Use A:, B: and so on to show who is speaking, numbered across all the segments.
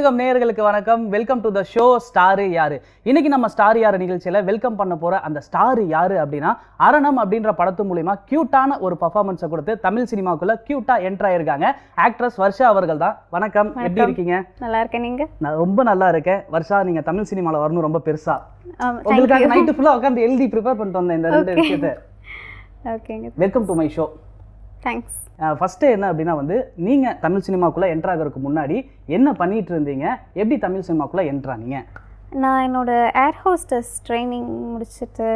A: கலியுகம் நேயர்களுக்கு வணக்கம். Welcome to the show star யாரு. இன்னைக்கு நம்ம ஸ்டார் யாரு நிகழ்ச்சியில் வெல்கம் பண்ண போற அந்த ஸ்டார் யாரு அப்படின்னா அரணம் அப்படின்ற படத்து மூலியமா கியூட்டான ஒரு பர்ஃபார்மன்ஸை கொடுத்து தமிழ் சினிமாக்குள்ள கியூட்டா என்டர் ஆயிருக்காங்க ஆக்ட்ரஸ் வர்ஷா அவர்கள் தான். வணக்கம், எப்படி இருக்கீங்க?
B: நல்லா இருக்கேன், நீங்க?
A: நான் ரொம்ப நல்லா இருக்கேன். வர்ஷா, நீங்க தமிழ் சினிமாவில் வரணும் ரொம்ப பெருசா. உங்களுக்காக நைட்டு ஃபுல்லா உட்காந்து எழுதி ப்ரிப்பேர் பண்ணிட்டு வந்தேன் இந்த ரெண்டு விஷயத்தை.
B: ஓகேங்க,
A: welcome to my show.
B: Thanks.
A: First என்ன அப்படின்னா நீங்கள் தமிழ் சினிமாக்குள்ளே என்ட்ரு ஆகிறதுக்கு முன்னாடி என்ன பண்ணிட்டு இருந்தீங்க, எப்படி தமிழ் சினிமாக்குள்ளே என்ட்ரானீங்க?
B: நான் என்னோட ஏர் ஹோஸ்டஸ் ட்ரைனிங் முடிச்சுட்டு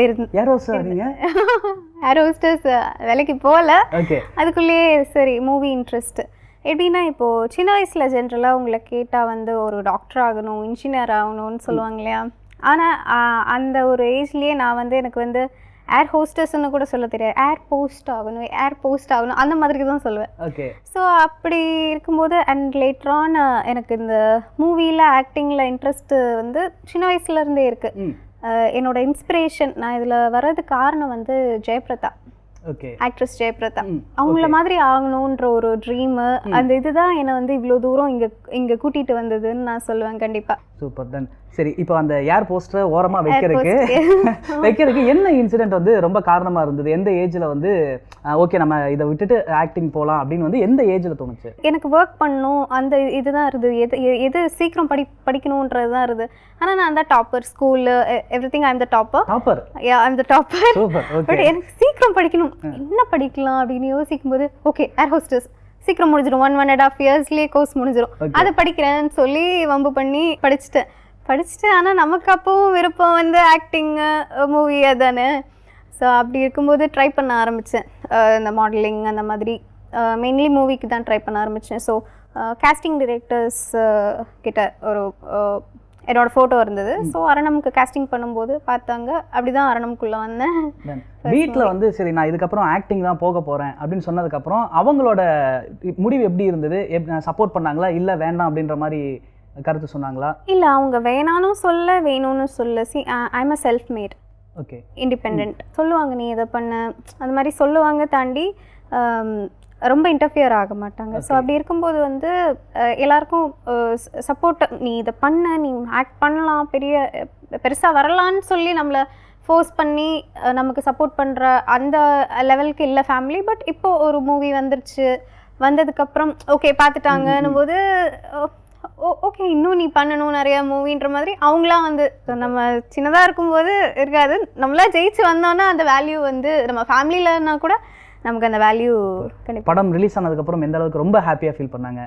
A: ஏர் ஹோஸ்டஸ்
B: ஏர் ஹோஸ்டஸ் வேலைக்கு போகல.
A: ஓகே.
B: அதுக்குள்ளேயே சரி மூவி இன்ட்ரெஸ்ட். எப்படின்னா இப்போது சின்ன வயசில் ஜென்ரலாக உங்களை கேட்டால் ஒரு டாக்டர் ஆகணும், இன்ஜினியர் ஆகணும்னு சொல்லுவாங்க இல்லையா. ஆனால் அந்த ஒரு ஏஜ்லேயே நான் எனக்கு ஏர் ஹோஸ்டஸ்ன்னு கூட சொல்ல தெரியாது, ஏர் போஸ்ட் ஆகணும் அந்த மாதிரி தான் சொல்லுவேன்.
A: ஓகே.
B: ஸோ அப்படி இருக்கும்போது அண்ட் லேட்டரான் எனக்கு இந்த மூவியில் ஆக்டிங்கில் இன்ட்ரெஸ்ட்டு சின்ன வயசுலேருந்தே இருக்குது. என்னோட இன்ஸ்பிரேஷன், நான் இதில் வர்றதுக்கு காரணம் ஜெயபிரதா.
A: ஓகே.
B: ஆக்ட்ரஸ் ஜெயபிரதா. அவங்கள மாதிரி ஆகணுன்ற ஒரு ட்ரீமு, அந்த இதுதான் என்னை இவ்வளோ தூரம் இங்கே கூட்டிகிட்டு வந்ததுன்னு நான் சொல்லுவேன். கண்டிப்பாக.
A: Super done. சரி, இப்போ அந்த ஏர் போஸ்டரை ஓரமாக வைக்கிறதுக்கு என்ன இன்சிடென்ட் ரொம்ப காரணமாக இருந்தது? எந்த ஏஜில் ஓகே நம்ம இதை விட்டுட்டு ஆக்டிங் போகலாம் அப்படின்னு எந்த ஏஜில் தோணுச்சு?
B: எனக்கு ஒர்க் பண்ணணும் அந்த இதுதான் இருந்தது. எது சீக்கிரம் படிக்கணுன்றது தான் இருந்தது. ஆனால் நான் அந்த topper, school everything I am the topper. But எனக்கு சீக்கிரம் படிக்கணும், என்ன படிக்கலாம் அப்படின்னு யோசிக்கும் போது ஓகே ஏர் ஹோஸ்டஸ் சீக்கிரம் முடிஞ்சிடும், 1.5 இயர்ஸ்லேயே கோர்ஸ் முடிஞ்சிடும், அதை படிக்கிறேன்னு சொல்லி வம்பு பண்ணி படிச்சுட்டேன். ஆனால் நமக்கு அப்போவும் விருப்பம் ஆக்டிங்கு, மூவி அதானே. ஸோ அப்படி இருக்கும்போது ட்ரை பண்ண ஆரம்பித்தேன். இந்த மாடலிங் அந்த மாதிரி மெயின்லி மூவிக்கு தான் ட்ரை பண்ண ஆரம்பித்தேன். ஸோ கேஸ்டிங் டிரெக்டர்ஸ் கிட்ட என்னோட ஃபோட்டோ இருந்தது. ஸோ அரணமுக்கு கேஸ்டிங் பண்ணும்போது பார்த்தாங்க. அப்படி தான் அரணமுக்குள்ளே வந்தேன்.
A: வீட்டில் சரி நான் இதுக்கப்புறம் ஆக்டிங் தான் போக போகிறேன் அப்படின்னு சொன்னதுக்கப்புறம் அவங்களோட முடிவு எப்படி இருந்தது? சப்போர்ட் பண்ணாங்களா இல்லை வேண்டாம் அப்படின்ற மாதிரி கருத்து சொன்னாங்களா?
B: இல்லை, அவங்க வேணாலும் சொல்ல வேணும்னு சொல்ல. I am a self mat.
A: Okay.
B: Independent சொல்லுவாங்க, நீ இதை பண்ண அந்த மாதிரி சொல்லுவாங்க. தாண்டி ரொம்ப இன்டர்ஃபியர் ஆக மாட்டாங்க. ஸோ அப்படி இருக்கும்போது எல்லாருக்கும் சப்போர்ட், நீ இதை பண்ண, நீ ஆக்ட் பண்ணலாம், பெருசாக வரலான்னு சொல்லி நம்மளை ஃபோர்ஸ் பண்ணி நமக்கு சப்போர்ட் பண்ணுற அந்த லெவலுக்கு இல்லை ஃபேமிலி. பட் இப்போது ஒரு மூவி வந்துருச்சு, வந்ததுக்கப்புறம் ஓகே பார்த்துட்டாங்கன்னும் போது ஓகே இன்னும் நீ பண்ணணும் நிறையா மூவின்ற மாதிரி அவங்களாம் நம்ம சின்னதாக இருக்கும்போது இருக்காது. நம்மளா ஜெயிச்சு வந்தோன்னா அந்த வேல்யூ நம்ம ஃபேமிலியிலன்னா கூட நமக்கு அந்த வேல்யூ கண்டிப்பாக.
A: படம் ரிலீஸ் ஆனதுக்கப்புறம் எந்த அளவுக்கு ரொம்ப ஹாப்பியாக ஃபீல் பண்ணாங்க?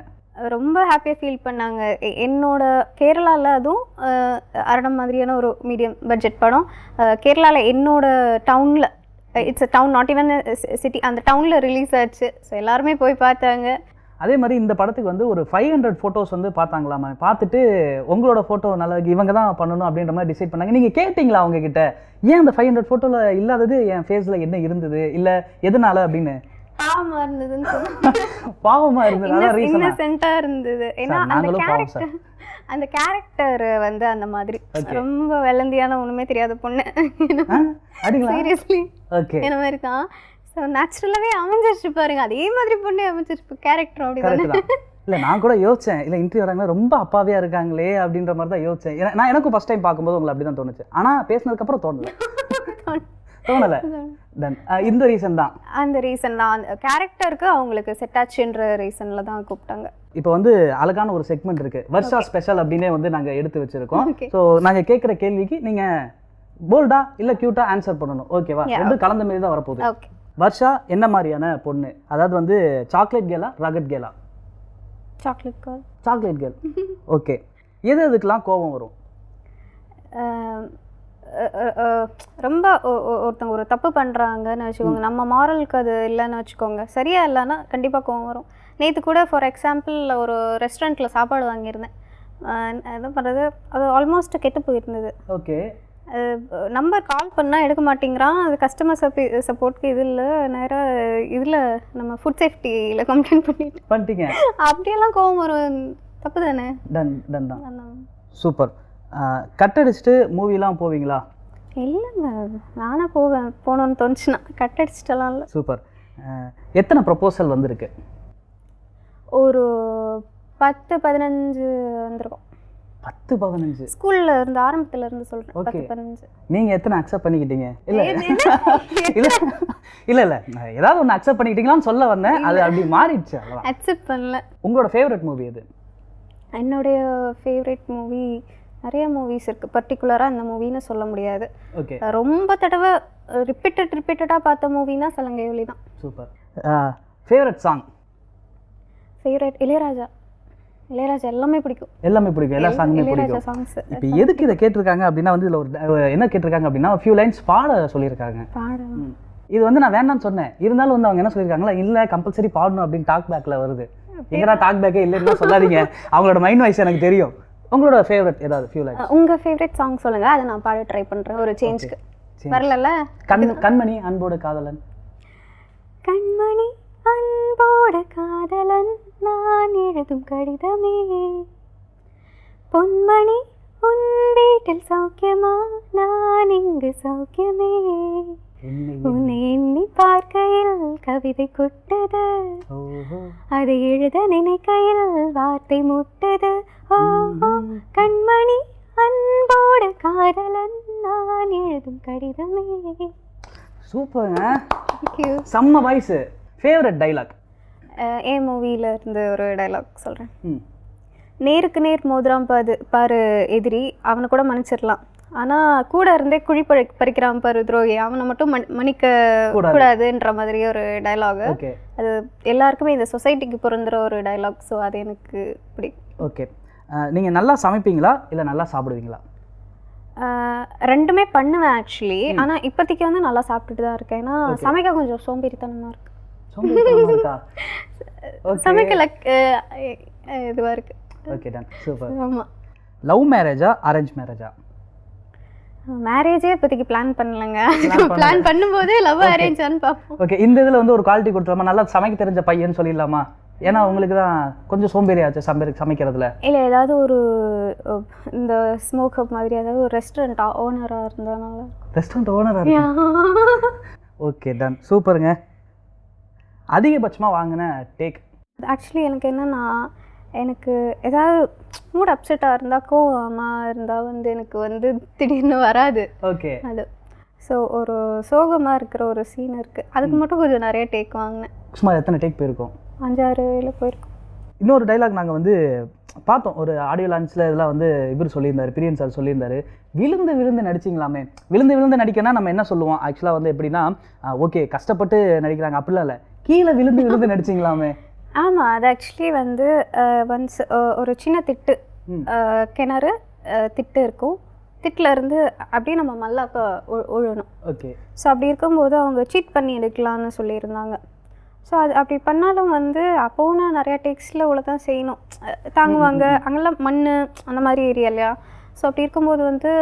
B: ரொம்ப ஹாப்பியாக ஃபீல் பண்ணாங்க. என்னோட கேரளாவில் அதுவும் அரணம் மாதிரியான ஒரு மீடியம் பட்ஜெட் படம் கேரளாவில் என்னோட டவுனில், it's a town, not even city, அந்த டவுனில் ரிலீஸ் ஆச்சு. ஸோ எல்லாருமே போய் பார்த்தாங்க.
A: அதே மாதிரி இந்த படத்துக்கு ஒரு 500 ஃபோட்டோஸ் பார்த்தாங்களாமா. பார்த்துட்டு உங்களோட ஃபோட்டோ நல்லா இவங்க தான் பண்ணணும் அப்படின்ற மாதிரி டிசைட் பண்ணாங்க. நீங்கள் கேட்டிங்களா அவங்க கிட்ட, ஏன் அந்த 500 ஃபோட்டோவில் இல்லாதது என் ஃபேஸில் என்ன இருந்தது இல்லை எதனால அப்படின்னு?
B: பாவமாக இருந்ததுன்னு
A: பாவமாக இருந்தது,
B: இன்னசென்ட்டாக இருந்தது. ஏன்னா அந்த கேரக்டர் அந்த மாதிரி ரொம்ப வெள்ளந்தியான ஒன்றுமே தெரியாத பொண்ணு. சீரியஸ்லி என்ன மாதிரி தான். ஸோ நேச்சுரலாகவே அமைஞ்சிருச்சு பாருங்க, அதே மாதிரி பொண்ணே அமைஞ்சிருச்சு கேரக்டர். அப்படி
A: இல்லை, நான் கூட யோசித்தேன், இல்லை இன்டர்வியூ வராங்க ரொம்ப அப்பாவியாக இருக்காங்களே அப்படின்ற மாதிரி தான் யோசித்தேன். நான் எனக்கும் ஃபஸ்ட் டைம் பார்க்கும்போது உங்களை அப்படி தான் தோணுச்சு. ஆனால் பேசினதுக்கப்புறம் தோணலை. இந்த ரீசன் தான்,
B: அந்த ரீசன் தான் அந்த கேரக்டருக்கு அவங்களுக்கு செட் ஆச்சுன்ற ரீசனில் தான் கூப்பிட்டாங்க.
A: இப்போ அழகான ஒரு செக்மெண்ட் இருக்குது, வர்ஷா ஸ்பெஷல் அப்படின்னே நாங்கள் எடுத்து வச்சுருக்கோம். ஸோ நாங்கள் கேட்குற கேள்விக்கு நீங்கள் போல்டா இல்லை க்யூட்டாக ஆன்சர் பண்ணணும். ஓகேவா? ரெண்டும் கலந்த மாதிரி தான் வரப்போகுது.
B: ஓகே.
A: வர்ஷா என்ன மாதிரியான பொண்ணு? அதாவது சாக்லேட் கேலா, ரகட் கேலா?
B: Chocolate girl.
A: Chocolate girl. Okay. எதுக்கெல்லாம் கோபம் வரும்?
B: ரொம்ப ஒருத்தவங்க ஒரு தப்பு பண்ணுறாங்கன்னு வச்சுக்கோங்க, நம்ம மாரலுக்கு அது இல்லைன்னு வச்சுக்கோங்க, சரியா இல்லைன்னா கண்டிப்பாக கோபம் வரும். நேற்று கூட ஃபார் எக்ஸாம்பிள் ஒரு ரெஸ்டாரண்ட்டில் சாப்பாடு வாங்கியிருந்தேன். என்ன பண்ணுறது, அது ஆல்மோஸ்ட் கெட்டு போயிருந்தது.
A: ஓகே.
B: நம்பர் கால் பண்ணால் எடுக்க மாட்டேங்கிறான். அது கஸ்டமர் சப்போர்ட்க்கு இது இல்லை, நேராக இதில் நம்ம ஃபுட் சேஃப்டியில் கம்ப்ளைண்ட் பண்ணிட்டீங்க. அப்படியெல்லாம் கோவம் வரும், தப்பு தானே.
A: டன் தான். சூப்பர். கட் அடிச்சுட்டு மூவிலாம் போவீங்களா?
B: இல்லைங்க, நானாக போகணுன்னு தோணுச்சுன்னா, கட் அடிச்சிட்டலாம் இல்லை.
A: சூப்பர். எத்தனை ப்ரொப்போசல் வந்திருக்கு?
B: ஒரு 10-15 வந்திருக்கும்.
A: 10-15
B: ஸ்கூல்ல இருந்து ஆரம்பத்துல இருந்து சொல்றேன்.
A: Okay.
B: 10-15.
A: நீங்க எத்தனை அக்செப்ட் பண்ணிக்கிட்டீங்க? இல்ல இல்ல இல்ல நான் ஏதாவது ஒன்று அக்செப்ட் பண்ணிக்கிட்டீங்களான்னு சொல்ல வந்தேன். அது அப்படி மாறிடுச்சு. அவ்வளவுதான்.
B: அக்செப்ட் பண்ணல.
A: உங்களோட ஃபேவரட் மூவி எது?
B: என்னுடைய ஃபேவரட் மூவி நிறைய மூவிஸ் இருக்குது. பர்டிகுலராக இந்த மூவின்னு சொல்ல முடியாது.
A: ஓகே,
B: ரொம்ப தடவை ரிப்பீட்டடாக பார்த்த மூவினா சலங்கை ஒலி தான்.
A: Super. Favourite song?
B: Favourite Ilaiyaraaja. Ilaiyaraaja எல்லாமே பிடிக்கும்.
A: எல்லாமே பிடிக்கும், எல்லா சாங்குமே
B: இளையராஜா
A: பிடிக்கும்.
B: சாங்ஸ்.
A: இப்போ எதுக்கு இதை கேட்டிருக்காங்க அப்படின்னா வந்து இதில் ஒரு என்ன கேட்டிருக்காங்க அப்படின்னா ஃபியூ லைன்ஸ் பாட சொல்லியிருக்காங்க.
B: பாடம்
A: இது வந்து நான் வேண்டாம்னு சொன்னேன், இருந்தாலும் வந்து அவங்க என்ன சொல்லியிருக்காங்களா, இல்லை கம்பல்சரி பாடணும் அப்படின்னு டாக் பேக்கில் வருது. எங்கடா டாக் பேக்கே இல்லைன்னு சொல்லாதீங்க, அவங்களோட மைண்ட் வாய்ஸ் எனக்கு தெரியும். உங்களோட ஃபேவரட் ஏதாவது ஃபியூ லைன்ஸ்?
B: உங்கள் ஃபேவரட் சாங் சொல்லுங்கள், அதை நான் பாட ட்ரை பண்ணுறேன் ஒரு சேஞ்சுக்கு. வரலல்ல?
A: கண்மணி அன்போடு காதலன்.
B: கண்மணி அன்போடு காதலன் நான் எழுதும் கடிதமே, பொன்மணி உன் வீட்டில் சௌக்கியமா நான் இங்கு சௌக்கியமே, உன்னை எண்ணி பார்க்கையில் கவிதை கொட்டது, அதை எழுத நினைக்கையில் வார்த்தை முட்டது. ஓஹோ கண்மணி அன்போடு காதலன் நான் எழுதும் கடிதமே.
A: சூப்பருங்க, செம்ம வாய்ஸ். Favourite dialogue?
B: ஏ மூவில இருந்து ஒரு டைலாக் சொல்கிறேன். நேருக்கு நேர் மோதிரம் பாரு எதிரி, அவனை கூட மன்னிச்சிடலாம், ஆனால் கூட இருந்தே குழி பறிக்கிறான் பாரு துரோகி, அவனை மட்டும் மன்னிக்க கூடாதுன்ற மாதிரி ஒரு டைலாக். அது எல்லாருக்குமே இந்த சொசைட்டிக்கு பொருந்துற ஒரு டைலாக். ஸோ அது எனக்கு பிடிக்கும்.
A: ஓகே, நீங்கள் நல்லா சமைப்பீங்களா இல்லை நல்லா சாப்பிடுவீங்களா?
B: ரெண்டுமே பண்ணுவேன் ஆக்சுவலி. ஆனால் இப்போதைக்கு வந்து நல்லா சாப்பிட்டுட்டு தான் இருக்கேன். ஏன்னா சமைக்க கொஞ்சம் சோம்பேறித்தனமாக இருக்கு. சமைக்கல இதுவாக இருக்கு.
A: Okay done, super.
B: ஆமாம்.
A: லவ் மேரேஜா அரேஞ்ச் மேரேஜா?
B: மேரேஜே இப்போதைக்கு பிளான் பண்ணலங்க. பிளான் பண்ணும்போது லவ் அரேஞ்சான்னு பார்ப்போம்.
A: ஓகே, இந்த இதில் வந்து ஒரு குவாலிட்டி கொடுத்துலாமா, நல்லா சமைக்க தெரிஞ்ச பையன்னு சொல்லிடலாமா? ஏன்னா உங்களுக்கு தான் கொஞ்சம் சோம்பேறி ஆச்சு சமைக்கிறதுல.
B: இல்லை ஏதாவது ஒரு இந்த ஸ்மோக் அப் மாதிரி ஏதாவது ஒரு ரெஸ்டாரண்ட் ஓனராக இருந்ததுனால.
A: ரெஸ்டாரண்ட் ஓனராக? ஓகே டன், சூப்பருங்க. அதிகபட்சமாக வாங்கின டேக்?
B: ஆக்சுவலி எனக்கு என்னென்னா, எனக்கு ஏதாவது மூட் அப்செட்டாக இருந்தால் கோவமாக இருந்தால் வந்து எனக்கு வந்து திடீர்னு வராது.
A: ஓகே,
B: அது ஸோ ஒரு சோகமாக இருக்கிற ஒரு சீன் இருக்குது, அதுக்கு மட்டும் கொஞ்சம் நிறைய டேக் வாங்கினேன்.
A: சுமார் எத்தனை டேக் போயிருக்கோம்?
B: 5-6 போயிருக்கோம்.
A: இன்னொரு டைலாக் நாங்கள் வந்து பார்த்தோம் ஒரு ஆடியோ லான்ச்சில், இதெல்லாம் வந்து இவர் சொல்லியிருந்தார், பிரியன் சார் சொல்லியிருந்தார், விழுந்து விழுந்து நடிச்சிங்களாமே. விழுந்து விழுந்து நடிக்கனா நம்ம என்ன சொல்லுவோம் ஆக்சுவலாக வந்து எப்படின்னா, ஓகே கஷ்டப்பட்டு நடிக்கிறாங்க அப்படிலாம் இல்லை, கீழே விழுந்து விழுந்து நடிச்சிங்களாமே.
B: ஆமாம், அது ஆக்சுவலி வந்து ஒன்ஸ் ஒரு சின்ன திட்டு, கிணறு திட்டு இருக்கும், திட்டில் இருந்து அப்படியே நம்ம மல்லாக்க உழணும்.
A: ஓகே,
B: ஸோ அப்படி இருக்கும்போது அவங்க சீட் பண்ணி எடுக்கலான்னு சொல்லியிருந்தாங்க. ஸோ அது அப்படி பண்ணாலும் வந்து அப்போவும் நான் நிறையா டேக்ஸில் உள்ள தான் செய்யணும், தாங்குவாங்க, அங்கெல்லாம் மண் அந்த மாதிரி ஏரியா இல்லையா. ஸோ அப்படி இருக்கும்போது வந்து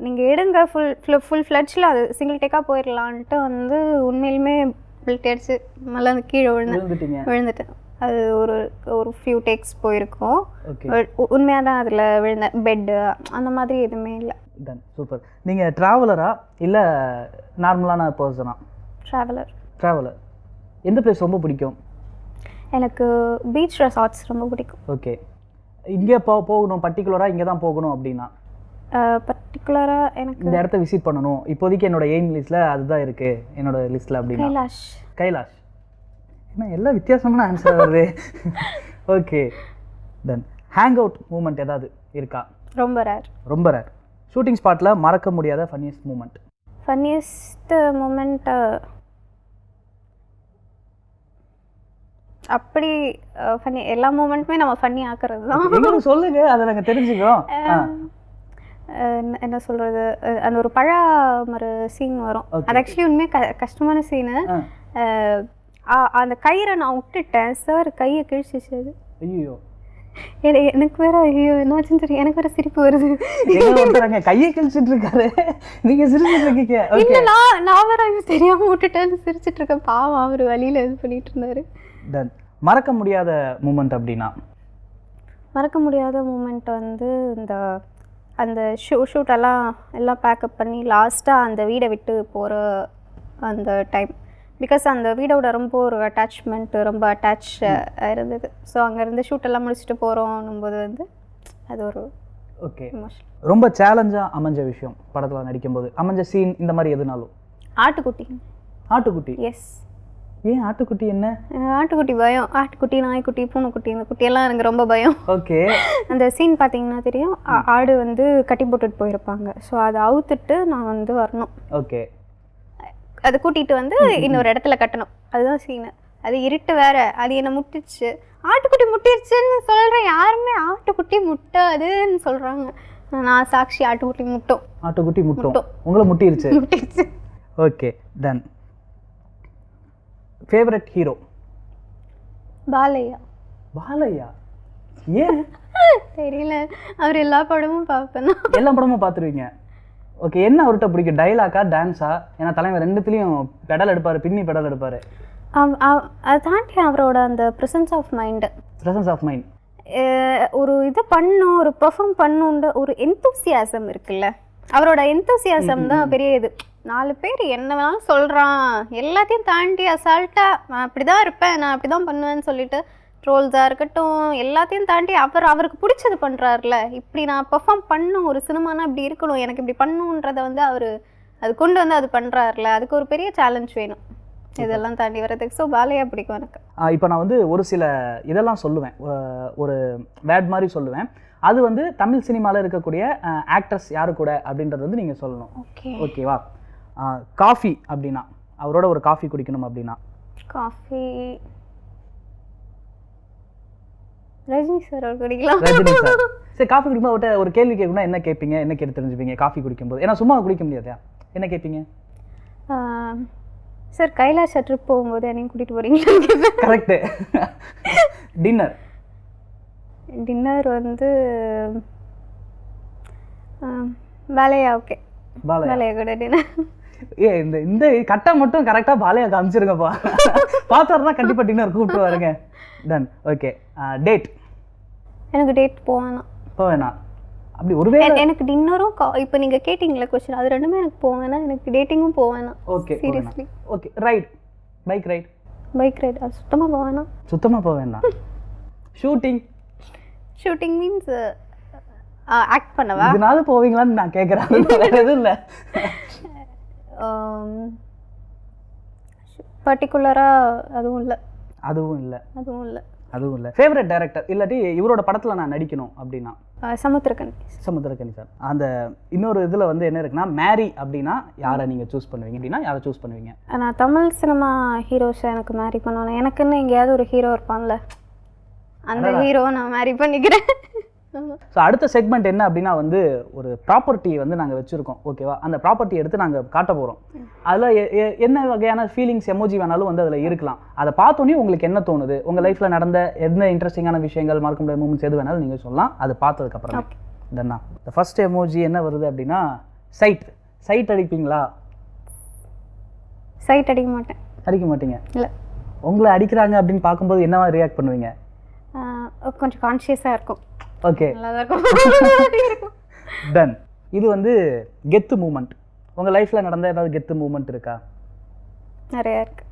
B: நீங்கள் எடுங்க ஃபுல் ஃப்ளட்ஜில் அது சிங்கிள் டேக்காக போயிடலான்ட்டு வந்து உண்மையிலுமே பில்ட் அடிச்சு மேலே கீழே விழுந்துட்டேன். அது ஒரு ஃபியூ டேக்ஸ் போயிருக்கோம். உண்மையாக தான் அதில் விழுந்தேன். பெட்டு அந்த மாதிரி எதுவுமே இல்லை.
A: Done, super. நீங்கள் ட்ராவலரா இல்லை நார்மலான பர்சனா? ட்ராவலர். எந்த பிளேஸ் ரொம்ப பிடிக்கும்?
B: எனக்கு பீச் ரெசார்ட்ஸ் ரொம்ப பிடிக்கும்.
A: ஓகே, இங்கே போகணும் பர்டிகுலராக இங்கே தான் போகணும் அப்படின்னா?
B: பர்டிகுலராக எனக்கு
A: இந்த இடத்த விசிட் பண்ணணும் இப்போதைக்கு என்னோட எய்ம் லிஸ்ட்டில் அதுதான் இருக்குது என்னோட லிஸ்ட்டில் அப்படின்னா? கைலாஷ். என்ன எல்லாம் வித்தியாசமான ஆன்சர் வருது. Okay then hang out moment ஏதாவது இருக்கா?
B: ரொம்ப ரேர்.
A: ஷூட்டிங் ஸ்பாட்டில் மறக்க முடியாத ஃபன்னியஸ்ட் மூமெண்ட்?
B: அப்படி ஃபன்னி எல்லா மூமெண்ட்டுமே நம்ம ஃபன்னி ஆக்குறது தான்.
A: சொல்லுங்க, அதை நாங்கள் தெரிஞ்சுக்கிறோம்.
B: என்ன சொல்கிறது, அந்த ஒரு பழமர சீன் வரும். அது ஆக்சுவலி உண்மையாக கஷ்டமான சீனு. அந்த கயிறை நான் விட்டுட்டேன், சார் கையை கிழிச்சிச்சு. அது
A: ஐயோ,
B: எனக்கு வேற ஐயோ என்னாச்சுன்னு தெரியும், எனக்கு வேற சிரிப்பு வருது.
A: கையை கிழிச்சிட்டு இருக்காரு, நீங்க சிரிச்சிட்டு இருக்கீங்க.
B: இல்லை நான் வேற தெரியாம விட்டுட்டேன்னு சிரிச்சிட்டு இருக்கேன். பாவம் அவர் வழியில இது பண்ணிட்டு இருந்தாரு.
A: தென் மறக்க முடியாத மூமெண்ட் அப்படின்னா?
B: மறக்க முடியாத மூமெண்ட் வந்து அந்த ஷூட்டெல்லாம் எல்லாம் பேக்கப் பண்ணி லாஸ்ட்டாக அந்த வீடை விட்டு போகிற அந்த டைம் பிகாஸ் அந்த வீடோட ரொம்ப ஒரு அட்டாச்மெண்ட், ரொம்ப அட்டாச் இருந்தது. ஸோ அங்கேருந்து ஷூட்டெல்லாம் முடிச்சுட்டு போகிறோன்னும்போது வந்து அது ஒரு
A: ஓகே.
B: எமோஷன்.
A: ரொம்ப சேலஞ்சாக அமைஞ்ச விஷயம் படத்தில் நடிக்கும்போது அமைஞ்ச சீன் இந்த மாதிரி எதுனாலும்?
B: ஆட்டுக்குட்டி.
A: ஆட்டுக்குட்டி?
B: எஸ்.
A: ஏன் ஆட்டுக்குட்டி என்ன?
B: ஆட்டுக்குட்டி பயம். ஆட்டுக்குட்டி, நாய்க்குட்டி, பூனைக்குட்டி, இந்த குட்டியெல்லாம் எனக்கு ரொம்ப பயம்.
A: ஓகே.
B: அந்த சீன் பார்த்தீங்கன்னா தெரியும், ஆடு வந்து கட்டி போட்டுட்டு போயிருப்பாங்க. ஸோ அதை அவுத்துட்டு நான் வந்து வரணும்.
A: ஓகே.
B: அதை கூட்டிகிட்டு வந்து இன்னொரு இடத்துல கட்டணும். அதுதான் சீனு. அது இருட்டு வேற, அது என்னை முட்டிச்சு. ஆட்டுக்குட்டி முட்டிருச்சுன்னு சொல்கிறேன், யாருமே ஆட்டுக்குட்டி முட்டாதுன்னு சொல்கிறாங்க. நான் சாட்சி, ஆட்டுக்குட்டி முட்டும்.
A: ஆட்டுக்குட்டி முட்டும். உங்களை முட்டிருச்சு?
B: முட்டிருச்சு.
A: Okay, done. Favourite hero?
B: Balayya.
A: Balayya? ஏன்
B: தெரியல, அவர் எல்லா படமும் பார்ப்பேன்.
A: எல்லா படமும் பார்த்துருவீங்க? ஓகே. என்ன அவர்கிட்ட பிடிக்கும்? டைலாக்கா, டான்ஸா? ஏன்னா தலைவர் ரெண்டுத்துலேயும் பெடல் எடுப்பார், பின்னி பெடல் எடுப்பார்.
B: அதை தாண்டி அவரோட அந்த presence of mind.
A: Presence of mind.
B: ஒரு இது பண்ணும், ஒரு பெர்ஃபார்ம் பண்ணுன்ற ஒரு எந்தூசியாசம் இருக்குல்ல, அவரோட எந்தூசியாசம் தான் பெரிய இது. 4 பேர் என்ன வேணாலும் சொல்கிறான், எல்லாத்தையும் தாண்டி அசால்ட்டாக நான் அப்படி தான் இருப்பேன், நான் அப்படி தான் பண்ணுவேன்னு சொல்லிட்டு ட்ரோல்ஸாக இருக்கட்டும் எல்லாத்தையும் தாண்டி அவருக்கு பிடிச்சது பண்ணுறாருல. இப்படி நான் பெர்ஃபார்ம் பண்ணும், ஒரு சினிமானா இப்படி இருக்கணும், எனக்கு இப்படி பண்ணுன்றதை வந்து அவர் அது கொண்டு வந்து அது பண்ணுறாருல, அதுக்கு ஒரு பெரிய சேலஞ்ச் வேணும் இதெல்லாம் தாண்டி வர்றதுக்கு. ஸோ பாலையா பிடிக்கும் எனக்கு.
A: இப்போ நான் வந்து ஒரு சில இதெல்லாம் சொல்லுவேன், ஒரு வேர்ட் மாதிரி சொல்லுவேன். அது வந்து தமிழ் சினிமாவில் இருக்கக்கூடிய ஆக்ட்ரஸ் யாரு கூட அப்படின்றது வந்து நீங்கள் சொல்லணும். ஓகேவா? காஃபி அப்படின்னா, அவரோட ஒரு காஃபி குடிக்கணும் அப்படின்னா?
B: காஃபி ரஜினி சார் குடிக்கலாம்.
A: ரஜினி சார். சரி, காஃபி குடிக்கும்போது அவர்கிட்ட ஒரு கேள்வி கேட்கணும்னா என்ன கேட்பீங்க, என்ன கேட்டு தெரிஞ்சுப்பீங்க காஃபி குடிக்கும்போது? ஏன்னா சும்மா குடிக்க முடியாதா, என்ன கேட்பீங்க?
B: சார் கைலாஷ் ட்ரிப் போகும்போது என்னையும் கூட்டிகிட்டு போகிறீங்களா?
A: கரெக்டு. டின்னர்?
B: டின்னர் வந்து பாலையா. ஓகே, பாலையா கூட டின்னர்.
A: இந்த கட்டை மட்டும் கரெக்டாக பாலையா காமிச்சிருங்கப்பா. பார்த்தாருன்னா கண்டிப்பாக டின்னர் கூப்பிட்டு வாருங்க. டன். ஓகே. டேட்?
B: எனக்கு டேட் போவேணாம்.
A: போவேணாம். அப்படி ஒருவேளை
B: எனக்கு டின்னரும் இப்போ நீங்கள் கேட்டிங்களா கொஸ்டின், அது ரெண்டுமே எனக்கு போவேனா, எனக்கு டேட்டிங்கும் போவேணாம்.
A: Okay,
B: seriously.
A: Okay. Ride? Bike ride?
B: Bike ride அது சுத்தமாக போவேனா.
A: சுத்தமாக போவேன்னா? ஷூட்டிங்?
B: ஷூட்டிங் மீன்ஸ் ஆக்ட் பண்ணவா?
A: இதனால போவீங்களான்னு நான் கேட்குறேன், எதுவும் இல்லை.
B: பர்டிகுலராக அதுவும் இல்லை.
A: அதுவும் இல்லை.
B: அதுவும் இல்லை.
A: அதுவும் இல்லை. ஃபேவரட் டைரக்டர் இல்லாட்டி இவரோட படத்தில் நான் நடிக்கணும் அப்படின்னா?
B: சமுத்திரக்கனி.
A: சமுத்திரக்கனி சார். அந்த இன்னொரு இதில் வந்து என்ன இருக்குன்னா, மேரி அப்படின்னா யாரை நீங்கள் சூஸ் பண்ணுவீங்க அப்படின்னா யாரை சூஸ் பண்ணுவீங்க?
B: நான் தமிழ் சினிமா ஹீரோஸை எனக்கு மேரி பண்ணுவேன். எனக்குன்னு எங்கேயாவது ஒரு ஹீரோ இருப்பான்ல, அந்த ஹீரோவை நான் மேரி பண்ணிக்கிறேன்.
A: ஸோ அடுத்த செக்மெண்ட் என்ன அப்படின்னா வந்து ஒரு ப்ராப்பர்ட்டி வந்து நாங்கள் வச்சுருக்கோம். ஓகேவா? அந்த ப்ராப்பர்ட்டி எடுத்து நாங்கள் காட்ட போகிறோம். அதில் என்ன வகையான ஃபீலிங்ஸ், எமோஜி வேணாலும் வந்து அதில் இருக்கலாம். அதை பார்த்தோன்னே உங்களுக்கு என்ன தோணுது, உங்கள் லைஃப்பில் நடந்த எந்த இன்ட்ரெஸ்டிங்கான விஷயங்கள், மறக்க முடியாத மூமெண்ட்ஸ் எது வேணாலும் நீங்கள் சொல்லலாம். அது பார்த்ததுக்கப்புறம் தென்னா இந்த ஃபர்ஸ்ட் எமோஜி என்ன வருது அப்படின்னா சைட். சைட் அடிப்பீங்களா?
B: சைட் அடிக்க மாட்டேன்.
A: அடிக்க மாட்டீங்க?
B: இல்லை.
A: உங்களை அடிக்கிறாங்க அப்படின்னு பார்க்கும்போது என்னவா ரியாக்ட் பண்ணுவீங்க?
B: கொஞ்சம் கான்ஷியஸாக இருக்கும்.
A: Okay, done. இது வந்து கெத்து மூமெண்ட். உங்கள் லைஃப்பில் நடந்த ஏதாவது கெத்து மூமெண்ட் இருக்கா?
B: நிறையா இருக்கு.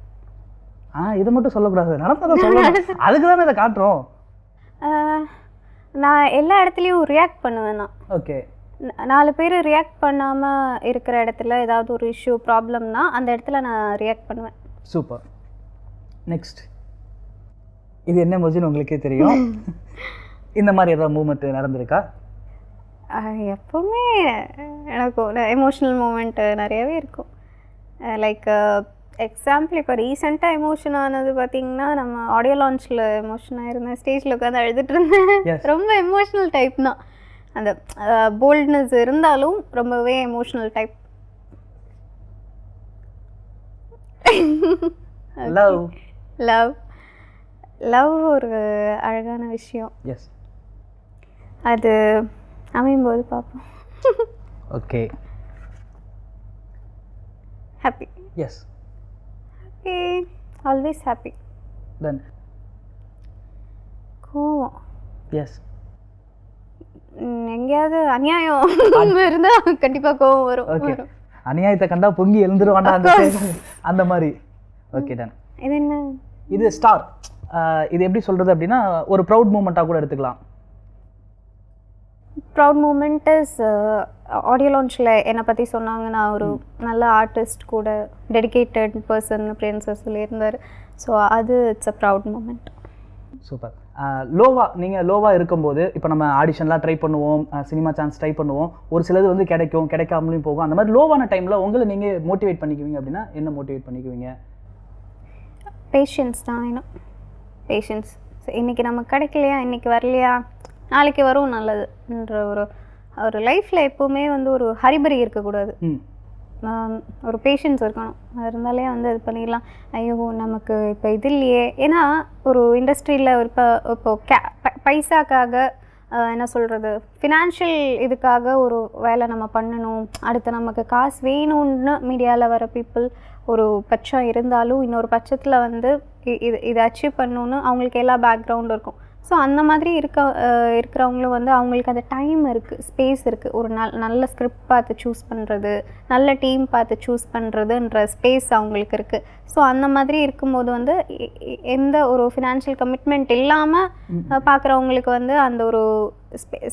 A: இதை மட்டும் சொல்லக்கூடாது, நடந்ததை சொல்லணும். அதுக்கு தானே இதை காட்டுறோம்.
B: நான் எல்லா இடத்துலையும் ரியாக்ட் பண்ணுவேன். நான்
A: ஓகே.
B: 4 பேர் ரியாக்ட் பண்ணாமல் இருக்கிற இடத்துல ஏதாவது ஒரு இஷ்யூ, ப்ராப்ளம்னா அந்த இடத்துல நான் ரியாக்ட் பண்ணுவேன்.
A: சூப்பர். நெக்ஸ்ட். இது என்ன எமோஜின்னு உங்களுக்கே தெரியும். இந்த மாதிரி ஏதாவது மூமெண்ட் நடந்திருக்கா?
B: எப்போவுமே எனக்கு எமோஷ்னல் மூமெண்ட் நிறையவே இருக்கும். லைக் எக்ஸாம்பிள் இப்போ ரீசெண்டாக எமோஷன் ஆனது பார்த்தீங்கன்னா, நம்ம ஆடியோ லான்ச்சில் எமோஷன் ஆயிருந்தேன். ஸ்டேஜில் உட்காந்து அழுதுட்டு இருந்தேன். ரொம்ப எமோஷ்னல் டைப் தான். அந்த போல்ட்னஸ் இருந்தாலும் ரொம்பவே emotional type.
A: Love?
B: Love love ஒரு அழகான விஷயம்.
A: எஸ்.
B: அது அமையும் போது பார்ப்போம்.
A: Okay.
B: Happy.
A: Yes.
B: Happy, always happy.
A: Then
B: கோவம்.
A: எஸ்.
B: எங்கேயாவது அநியாயம் இருந்தால் கண்டிப்பாக கோவம் வரும்.
A: ஓகே. அநியாயத்தை கண்டா பொங்கி எழுந்துருவாண்டா அந்த மாதிரி. Okay done.
B: இது என்ன?
A: இது ஸ்டார். இது எப்படி சொல்கிறது அப்படின்னா ஒரு ப்ரௌட் மூமெண்ட்டாக கூட எடுத்துக்கலாம்.
B: ப்ரௌட் மூமெண்ட் இஸ் ஆடியோ லான்ச்சில் என்னை பற்றி சொன்னாங்க. நான் ஒரு நல்ல ஆர்டிஸ்ட் கூட டெடிக்கேட்டட் பர்சன் அப்படின்னு சொல்லியிருந்தார். ஸோ அது it's a proud moment.
A: Super. நீங்கள் லோவாக இருக்கும்போது இப்போ நம்ம ஆடிஷன்லாம் ட்ரை பண்ணுவோம், சினிமா சான்ஸ் ட்ரை பண்ணுவோம், ஒரு சிலது வந்து கிடைக்கும், கிடைக்காமலையும் போகும். அந்த மாதிரி லோவான டைமில் உங்களை நீங்கள் மோட்டிவேட் பண்ணிக்குவீங்க அப்படின்னா என்ன மோட்டிவேட் பண்ணிக்குவீங்க?
B: பேஷன்ஸ் தான் வேணும். பேஷன்ஸ். இன்றைக்கி நமக்கு கிடைக்கலையா, இன்றைக்கி வரலையா, நாளைக்கு வரும் நல்லதுன்ற ஒரு லைஃப்பில் எப்போவுமே வந்து ஒரு ஹரிபரி இருக்கக்கூடாது. ஒரு பேஷன்ஸ் இருக்கணும். அது இருந்தாலே வந்து இது பண்ணிடலாம். ஐயோ நமக்கு இப்போ இது இல்லையே. ஏன்னா ஒரு இண்டஸ்ட்ரியில் இப்போ பைசாக்காக என்ன சொல்கிறது, ஃபினான்ஷியல் இதுக்காக ஒரு வேலை நம்ம பண்ணணும், அடுத்து நமக்கு காசு வேணும்னு மீடியாவில் வர பீப்புள் ஒரு பட்சம் இருந்தாலும் இன்னொரு பட்சத்தில் வந்து இதை அச்சீவ் பண்ணணுன்னு அவங்களுக்கு எல்லா பேக்ரவுண்டும் இருக்கும். ஸோ அந்த மாதிரி இருக்கிறவங்களும் வந்து அவங்களுக்கு அந்த டைம் இருக்குது, ஸ்பேஸ் இருக்குது. ஒரு நல்ல ஸ்கிரிப்ட் பார்த்து சூஸ் பண்ணுறது, நல்ல டீம் பார்த்து சூஸ் பண்ணுறதுன்ற ஸ்பேஸ் அவங்களுக்கு இருக்குது. ஸோ அந்த மாதிரி இருக்கும்போது வந்து எந்த ஒரு ஃபினான்ஷியல் கமிட்மெண்ட் இல்லாமல் பார்க்குறவங்களுக்கு வந்து அந்த ஒரு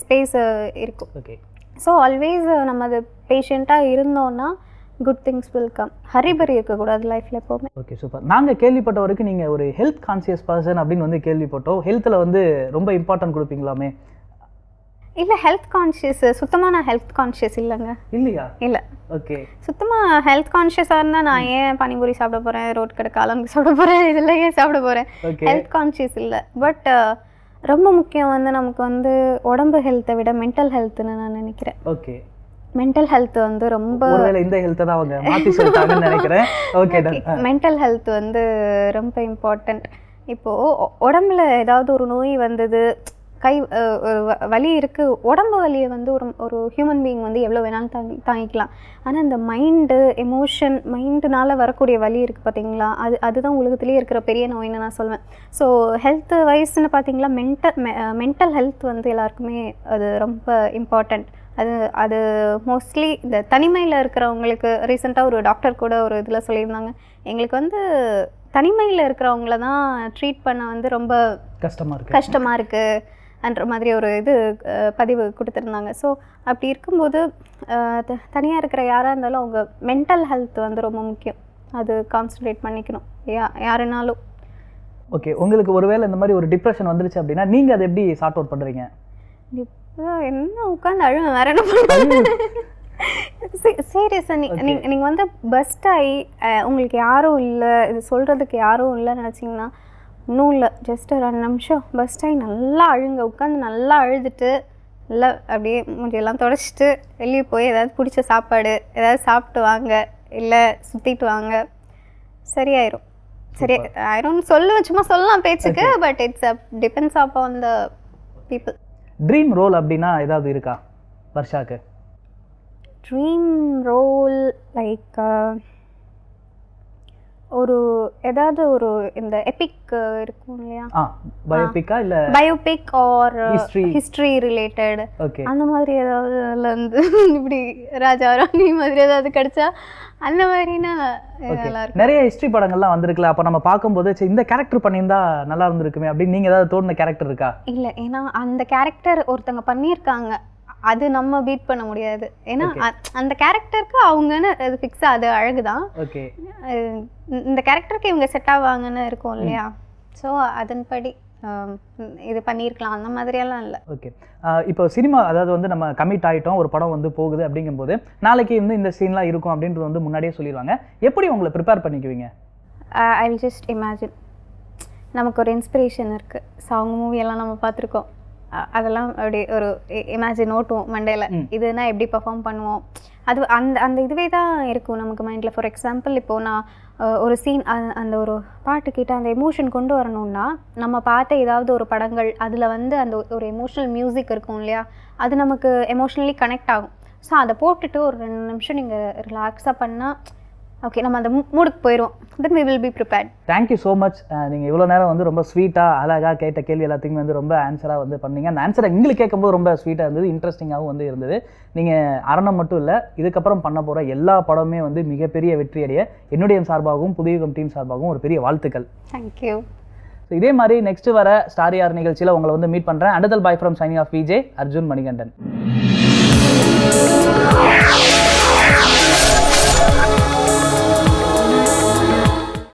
B: ஸ்பேஸ் இருக்கும்.
A: ஓகே.
B: ஸோ ஆல்வேஸ் நம்ம அது பேஷண்ட்டாக இருந்தோன்னா good things will come. Hurry burry இருக்கக்கூடாது லைஃப்பில் எப்போவுமே.
A: Okay, super. நாங்கள் கேள்விப்பட்ட வரைக்கும் நீங்கள் ஒரு ஹெல்த் கான்சியஸ் பர்சன் அப்படின்னு வந்து கேள்விப்பட்டோம். ஹெல்த்தில் வந்து ரொம்ப இம்பார்ட்டன்ட் கொடுப்பீங்களாமே?
B: இல்லை, ஹெல்த் கான்ஷியஸ் சுத்தமாக நான் ஹெல்த் கான்ஷியஸ் இல்லைங்க.
A: இல்லையா?
B: இல்லை.
A: ஓகே.
B: சுத்தமாக ஹெல்த் கான்ஷியஸாக இருந்தால் நான் ஏன் பானிபூரி சாப்பிட போகிறேன், ரோட் கடை காலம் சாப்பிட போகிறேன், இதெல்லாம் ஏன் சாப்பிட போகிறேன்? ஹெல்த் கான்ஷியஸ் இல்லை. பட் ரொம்ப முக்கியம் வந்து நமக்கு வந்து உடம்பு ஹெல்த்தை விட மென்டல் ஹெல்த்னு நான் நினைக்கிறேன்.
A: ஓகே.
B: மென்டல் ஹெல்த் வந்து ரொம்ப
A: ஒருவேளை இந்த ஹெல்த்தை தான் அவங்க மாற்றி சொல்லிட்டாங்கன்னு நினைக்கிறேன். ஓகே.
B: மென்டல் ஹெல்த் வந்து ரொம்ப இம்பார்ட்டண்ட். இப்போது உடம்புல ஏதாவது ஒரு நோய் வந்தது, வலி இருக்குது, உடம்பு வலியை வந்து ஒரு ஹியூமன் பீயிங் வந்து எவ்வளோ வேணாலும் தாங்கிக்கலாம். ஆனால் இந்த எமோஷன் மைண்டுனால வரக்கூடிய வலி இருக்குது பார்த்தீங்களா, அதுதான் உலகத்துலேயே இருக்கிற பெரிய நோயின்னு நான் சொல்வேன். ஸோ ஹெல்த் வைஸ்ன்னு பார்த்தீங்களா, மென்டல் ஹெல்த் வந்து எல்லாருக்குமே அது ரொம்ப இம்பார்ட்டண்ட். அது மோஸ்ட்லி இந்த தனிமையில் இருக்கிறவங்களுக்கு ரீசெண்டாக ஒரு டாக்டர் கூட ஒரு இதில் சொல்லியிருந்தாங்க, எங்களுக்கு வந்து தனிமையில் இருக்கிறவங்கள தான் ட்ரீட் பண்ண வந்து ரொம்ப கஷ்டமாக இருக்குன்ற மாதிரி ஒரு பதிவு கொடுத்துருந்தாங்க. ஸோ அப்படி இருக்கும்போது தனியாக இருக்கிற யாராக இருந்தாலும் அவங்க மென்டல் ஹெல்த் வந்து ரொம்ப முக்கியம். அது கான்சன்ட்ரேட் பண்ணிக்கணும் யாருனாலும்.
A: ஓகே. உங்களுக்கு ஒருவேளை இந்த மாதிரி ஒரு டிப்ரெஷன் வந்துருச்சு அப்படின்னா நீங்கள் அதை எப்படி சார்ட் அவுட் பண்ணுறீங்க?
B: என்ன உட்காந்து அழுவேன், வேற என்ன பண்ணுறது? சீரியஸாக நீங்கள் வந்து பெஸ்ட் ஆகி உங்களுக்கு யாரும் இல்லை, இது சொல்கிறதுக்கு யாரும் இல்லைன்னு நினச்சிங்கன்னா இன்னும் இல்லை, ஜஸ்ட் 2 நிமிஷம் பெஸ்ட் ஆகி நல்லா அழுங்க. உட்காந்து நல்லா அழுதுட்டு நல்லா அப்படியே முடியெல்லாம் தொடச்சிட்டு வெளியே போய் ஏதாவது பிடிச்ச சாப்பாடு ஏதாவது சாப்பிட்டு வாங்க, இல்லை சுற்றிட்டு வாங்க, சரியாயிரும். சரி ஆயிரும்னு சும்மா சொல்லலாம் பேச்சுக்கு, but it's depends upon the people.
A: Dream role அப்படின்னா ஏதாவது இருக்கா வர்ஷாக்கு?
B: ட்ரீம் ரோல் லைக் ஏதாவது ஒரு இந்த எபிக் இருக்கும் இல்லையா,
A: பயோபிக்கா இல்லை
B: பயோபிக் ஆர் ஹிஸ்ட்ரி ரிலேட்டட், அந்த மாதிரி ஏதாவது வந்து இப்படி ராஜா ராணி மாதிரி ஏதாவது கிடைச்சா அந்த மாதிரினா நல்லா இருக்கும்.
A: நிறைய ஹிஸ்ட்ரி படங்கள்லாம் வந்திருக்குல்ல, அப்போ நம்ம பார்க்கும்போது இந்த கேரக்டர் பண்ணியிருந்தா நல்லா இருந்திருக்குமே அப்படின்னு நீங்கள் ஏதாவது தோணுன கேரக்டர் இருக்கா?
B: இல்லை, ஏன்னா அந்த கேரக்டர் ஒருத்தங்க பண்ணியிருக்காங்க, அது நம்ம பீட் பண்ண முடியாது. ஏன்னா அந்த கேரக்டருக்கு அவங்கன்னு அது ஃபிக்ஸா, அது அழகுதான்.
A: ஓகே.
B: இந்த கேரக்டருக்கு இவங்க செட் ஆவாங்கன்னு இருக்கும் இல்லையா, ஸோ அதன்படி இது பண்ணியிருக்கலாம், அந்த மாதிரியெல்லாம் இல்லை.
A: ஓகே. இப்போ சினிமா அதாவது வந்து நம்ம கமிட் ஆகிட்டோம், ஒரு படம் வந்து போகுது அப்படிங்கும்போது நாளைக்கு வந்து இந்த சீன்லாம் இருக்கும் அப்படின்றது வந்து முன்னாடியே சொல்லிடுவாங்க. எப்படி உங்களை ப்ரிப்பேர் பண்ணிக்குவீங்க?
B: I will just imagine. நமக்கு ஒரு இன்ஸ்பிரேஷன் இருக்குது, சாங் மூவியெல்லாம் நம்ம பார்த்துருக்கோம், அதெல்லாம் அப்படி ஒரு இமேஜின் ஓட்டுவோம் மண்டையில், இதுனா எப்படி பர்ஃபார்ம் பண்ணுவோம், அது அந்த இதுவே தான் இருக்கும் நமக்கு மைண்டில். ஃபார் எக்ஸாம்பிள் இப்போது நான் ஒரு சீன் அந்த ஒரு பாட்டுக்கிட்ட அந்த எமோஷன் கொண்டு வரணும்னா நம்ம பார்த்த ஏதாவது ஒரு படங்கள் அதில் வந்து அந்த ஒரு எமோஷ்னல் மியூசிக் இருக்கும் இல்லையா, அது நமக்கு எமோஷ்னலி கனெக்ட் ஆகும். ஸோ அதை போட்டுட்டு ஒரு 2 நிமிஷம் நீங்கள் ரிலாக்ஸாக பண்ணால் ஓகே நம்ம அந்த மூடுக்கு போயிடுவோம். தென் we will be prepared.
A: Thank you so much. நீங்கள் இவ்வளோ நேரம் வந்து ரொம்ப ஸ்வீட்டாக அழகாக கேட்ட கேள்வி எல்லாத்துக்குமே வந்து ரொம்ப ஆன்சராக வந்து பண்ணீங்க. அந்த ஆன்சரை எங்களுக்கு கேட்கும்போது ரொம்ப ஸ்வீட்டாக இருந்தது, இன்ட்ரெஸ்டிங்காகவும் வந்து இருந்தது. நீங்கள் அரணம் மட்டும் இல்லை, இதுக்கப்புறம் பண்ண போகிற எல்லா படமுமே வந்து மிகப்பெரிய வெற்றியடைய என்னுடைய சார்பாகவும் புதியுகம் டீம் சார்பாகவும் ஒரு பெரிய வாழ்த்துக்கள்.
B: தேங்க்யூ.
A: ஸோ இதே மாதிரி நெக்ஸ்ட் வர ஸ்டார் யார் நிகழ்ச்சியில் உங்களை வந்து மீட் பண்ணுறேன். Until bye from signing off VJ Arjun Manikandan.